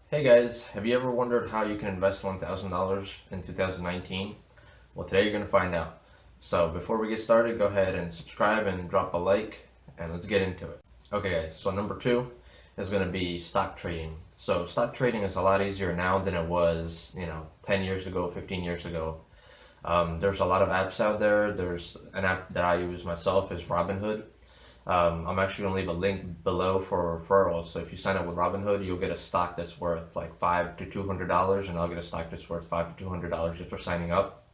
Hey guys, have you ever wondered how you can invest $1,000 in 2019? Well, today you're going to find out. So, before we get started, go ahead and subscribe and drop a like, and let's get into it. Okay, guys, so number two is going to be stock trading. So, stock trading is a lot easier now than it was, 10 years ago, 15 years ago. There's a lot of apps out there. There's an app that I use myself is Robinhood. I'm actually going to leave a link below for referrals. So if you sign up with Robinhood, you'll get a stock that's worth like $500 to $200, and I'll get a stock that's worth $500 to $200 just for signing up.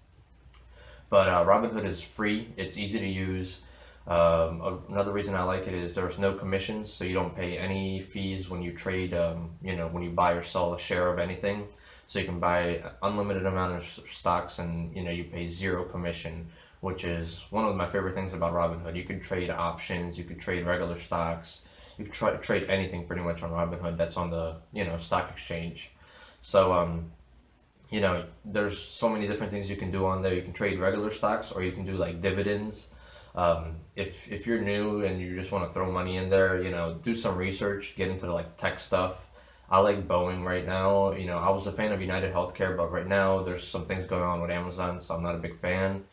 But Robinhood is free. It's easy to use. Another reason I like it is there's no commissions, so you don't pay any fees when you trade. When you buy or sell a share of anything. So you can buy unlimited amount of stocks, and you pay zero commission, which is one of my favorite things about Robinhood. You could trade options, you could trade regular stocks, you could try to trade anything pretty much on Robinhood that's on the stock exchange. So there's so many different things you can do on there. You can trade regular stocks, or you can do like dividends. If you're new and you just want to throw money in there, do some research, get into like tech stuff. I like Boeing right now. I was a fan of United Healthcare, but right now there's some things going on with Amazon, so I'm not a big fan.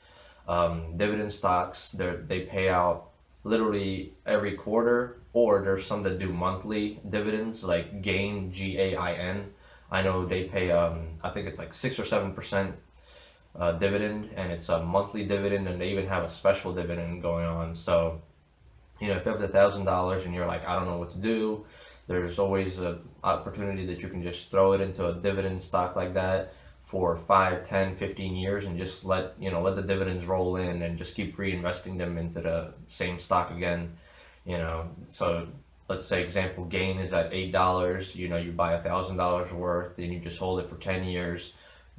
Dividend stocks, they pay out literally every quarter, or there's some that do monthly dividends, like Gain, Gain. I know they pay, I think it's like 6 or 7% dividend, and it's a monthly dividend, and they even have a special dividend going on. So, if you have $1,000 and you're like, I don't know what to do, there's always an opportunity that you can just throw it into a dividend stock like that for 5, 10, 15 years, and just let the dividends roll in, and just keep reinvesting them into the same stock again. So let's say example Gain is at $8. You buy $1,000 worth, and you just hold it for 10 years.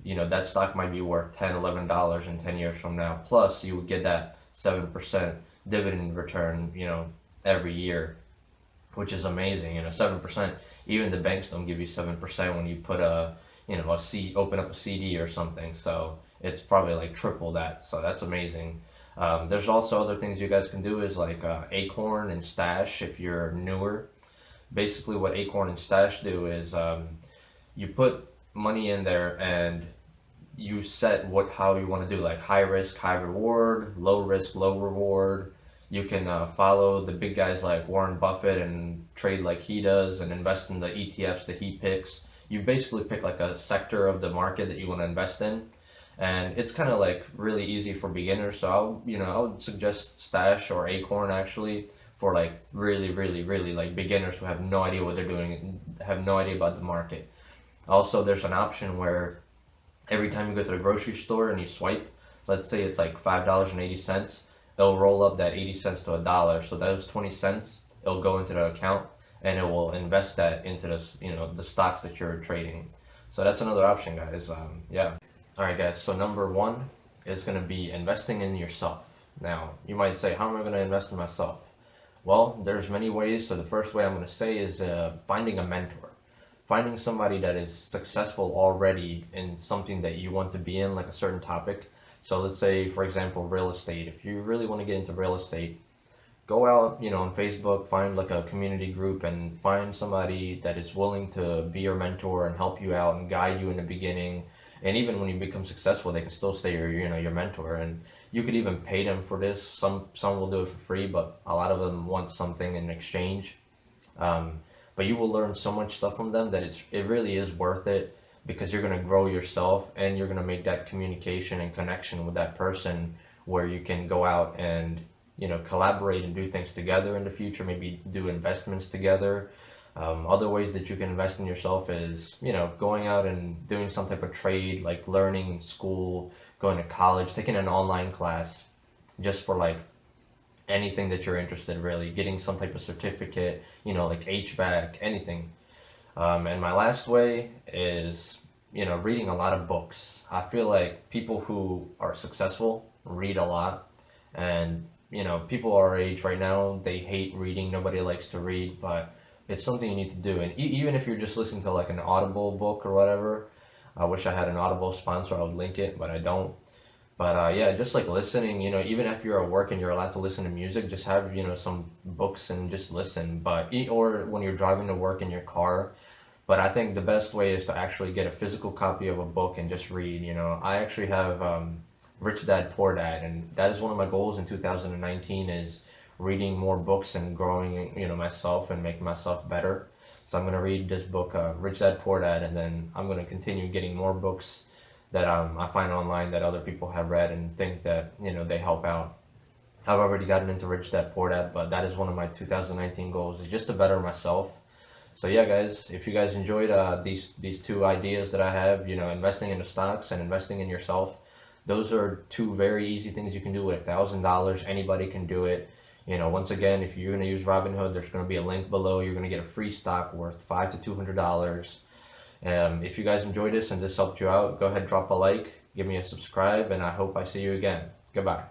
That stock might be worth $10, $11 in 10 years from now. Plus you would get that 7% dividend return every year, which is amazing. 7%. Even the banks don't give you 7% when you put open up a CD or something. So it's probably like triple that. So that's amazing. There's also other things you guys can do is like Acorn and Stash if you're newer. Basically, what Acorn and Stash do is you put money in there, and you set how you want to do, like high risk, high reward, low risk, low reward. You can follow the big guys like Warren Buffett and trade like he does, and invest in the ETFs that he picks. You basically pick like a sector of the market that you want to invest in, and it's kind of like really easy for beginners. So I would suggest Stash or Acorn actually for like really, really, really like beginners who have no idea what they're doing and have no idea about the market. Also, there's an option where every time you go to the grocery store and you swipe, let's say it's like $5.80, it'll roll up that 80 cents to $1. So that was 20 cents. It'll go into the account, and it will invest that into the stocks that you're trading. So that's another option, guys. Yeah. All right, guys. So number one is going to be investing in yourself. Now, you might say, how am I going to invest in myself? Well, there's many ways. So the first way I'm going to say is finding a mentor. Finding somebody that is successful already in something that you want to be in, like a certain topic. So let's say, for example, real estate. If you really want to get into real estate, go out, on Facebook, find like a community group, and find somebody that is willing to be your mentor and help you out and guide you in the beginning. And even when you become successful, they can still stay your mentor. And you could even pay them for this. Some will do it for free, but a lot of them want something in exchange. But you will learn so much stuff from them that it really is worth it, because you're going to grow yourself, and you're going to make that communication and connection with that person where you can go out and collaborate and do things together in the future, maybe do investments together. Other ways that you can invest in yourself is going out and doing some type of trade, like learning in school, going to college, taking an online class just for like anything that you're interested in, really getting some type of certificate, like HVAC, anything. And my last way is, reading a lot of books. I feel like people who are successful read a lot, and people our age right now, they hate reading. Nobody likes to read, but it's something you need to do. And even if you're just listening to like an Audible book or whatever, I wish I had an Audible sponsor. I would link it, but I don't. But yeah, just like listening, even if you're at work and you're allowed to listen to music, just have some books and just listen. Or when you're driving to work in your car. But I think the best way is to actually get a physical copy of a book and just read. I actually have Rich Dad Poor Dad, and that is one of my goals in 2019 is reading more books and growing, myself and making myself better. So I'm going to read this book, Rich Dad Poor Dad, and then I'm going to continue getting more books that I find online that other people have read and think that, they help out. I've already gotten into Rich Dad Poor Dad, but that is one of my 2019 goals, is just to better myself. So yeah, guys, if you guys enjoyed these two ideas that I have, investing into stocks and investing in yourself, those are two very easy things you can do with $1,000. Anybody can do it. Once again, if you're going to use Robinhood, there's going to be a link below. You're going to get a free stock worth $500 to $200. If you guys enjoyed this and this helped you out, go ahead, drop a like, give me a subscribe, and I hope I see you again. Goodbye.